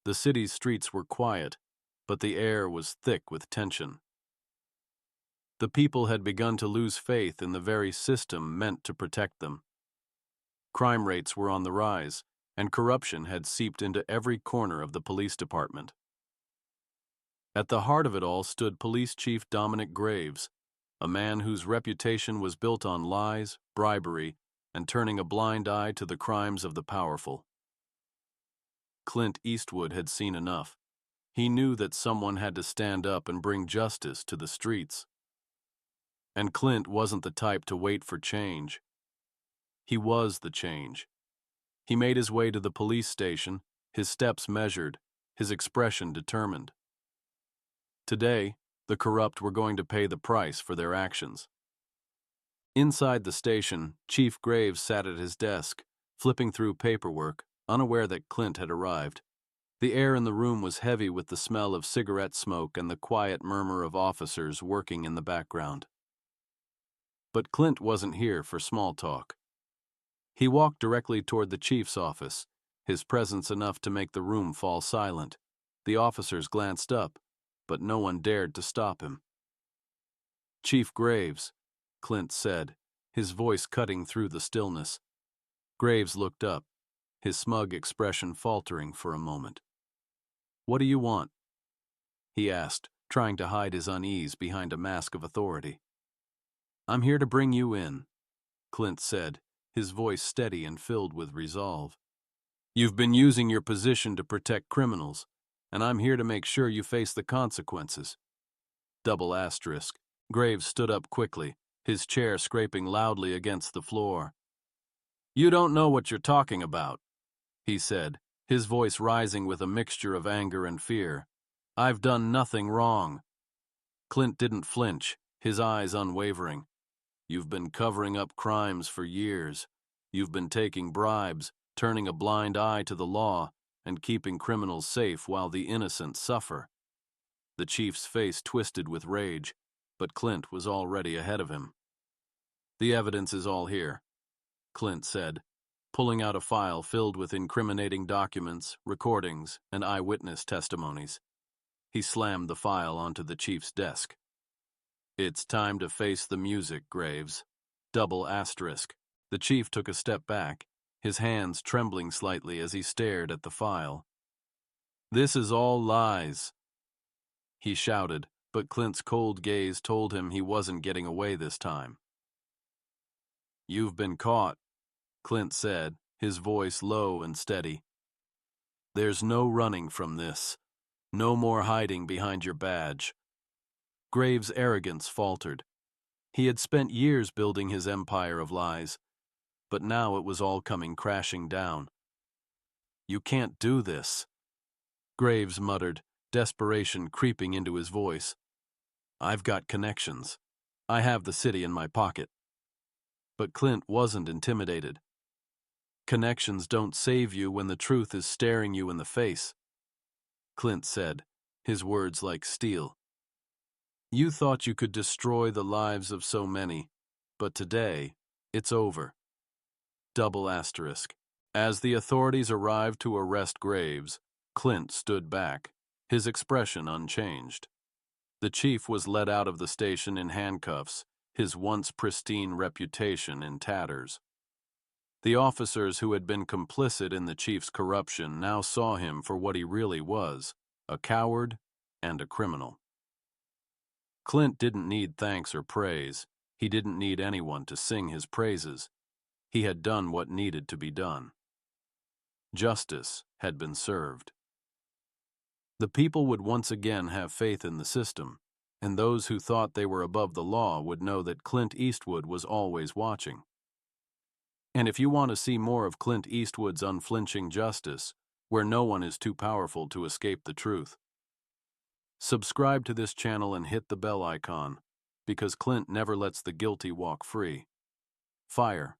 The city's streets were quiet, but the air was thick with tension. The people had begun to lose faith in the very system meant to protect them. Crime rates were on the rise, and corruption had seeped into every corner of the police department. At the heart of it all stood Police Chief Dominic Graves, a man whose reputation was built on lies, bribery, and turning a blind eye to the crimes of the powerful. Clint Eastwood had seen enough. He knew that someone had to stand up and bring justice to the streets. And Clint wasn't the type to wait for change. He was the change. He made his way to the police station, his steps measured, his expression determined. Today, the corrupt were going to pay the price for their actions. Inside the station, Chief Graves sat at his desk, flipping through paperwork, unaware that Clint had arrived. The air in the room was heavy with the smell of cigarette smoke and the quiet murmur of officers working in the background. But Clint wasn't here for small talk. He walked directly toward the chief's office, his presence enough to make the room fall silent. The officers glanced up, but no one dared to stop him. "Chief Graves," Clint said, his voice cutting through the stillness. Graves looked up, his smug expression faltering for a moment. "What do you want?" he asked, trying to hide his unease behind a mask of authority. "I'm here to bring you in," Clint said, his voice steady and filled with resolve. "You've been using your position to protect criminals, and I'm here to make sure you face the consequences." Double asterisk. Graves stood up quickly, his chair scraping loudly against the floor. "You don't know what you're talking about," he said, his voice rising with a mixture of anger and fear. "I've done nothing wrong." Clint didn't flinch, his eyes unwavering. "You've been covering up crimes for years. You've been taking bribes, turning a blind eye to the law, and keeping criminals safe while the innocent suffer." The chief's face twisted with rage, but Clint was already ahead of him. "The evidence is all here," Clint said, pulling out a file filled with incriminating documents, recordings, and eyewitness testimonies. He slammed the file onto the chief's desk. "It's time to face the music, Graves." Double asterisk. The chief took a step back, his hands trembling slightly as he stared at the file. "This is all lies," he shouted, but Clint's cold gaze told him he wasn't getting away this time. "You've been caught," Clint said, his voice low and steady. "There's no running from this. No more hiding behind your badge." Graves' arrogance faltered. He had spent years building his empire of lies, but now it was all coming crashing down. "You can't do this," Graves muttered, desperation creeping into his voice. "I've got connections. I have the city in my pocket." But Clint wasn't intimidated. "Connections don't save you when the truth is staring you in the face," Clint said, his words like steel. "You thought you could destroy the lives of so many, but today, it's over." Double asterisk. As the authorities arrived to arrest Graves, Clint stood back, his expression unchanged. The chief was led out of the station in handcuffs, his once pristine reputation in tatters. The officers who had been complicit in the chief's corruption now saw him for what he really was, a coward and a criminal. Clint didn't need thanks or praise. He didn't need anyone to sing his praises. He had done what needed to be done. Justice had been served. The people would once again have faith in the system, and those who thought they were above the law would know that Clint Eastwood was always watching. And if you want to see more of Clint Eastwood's unflinching justice, where no one is too powerful to escape the truth, subscribe to this channel and hit the bell icon, because Clint never lets the guilty walk free. Fire.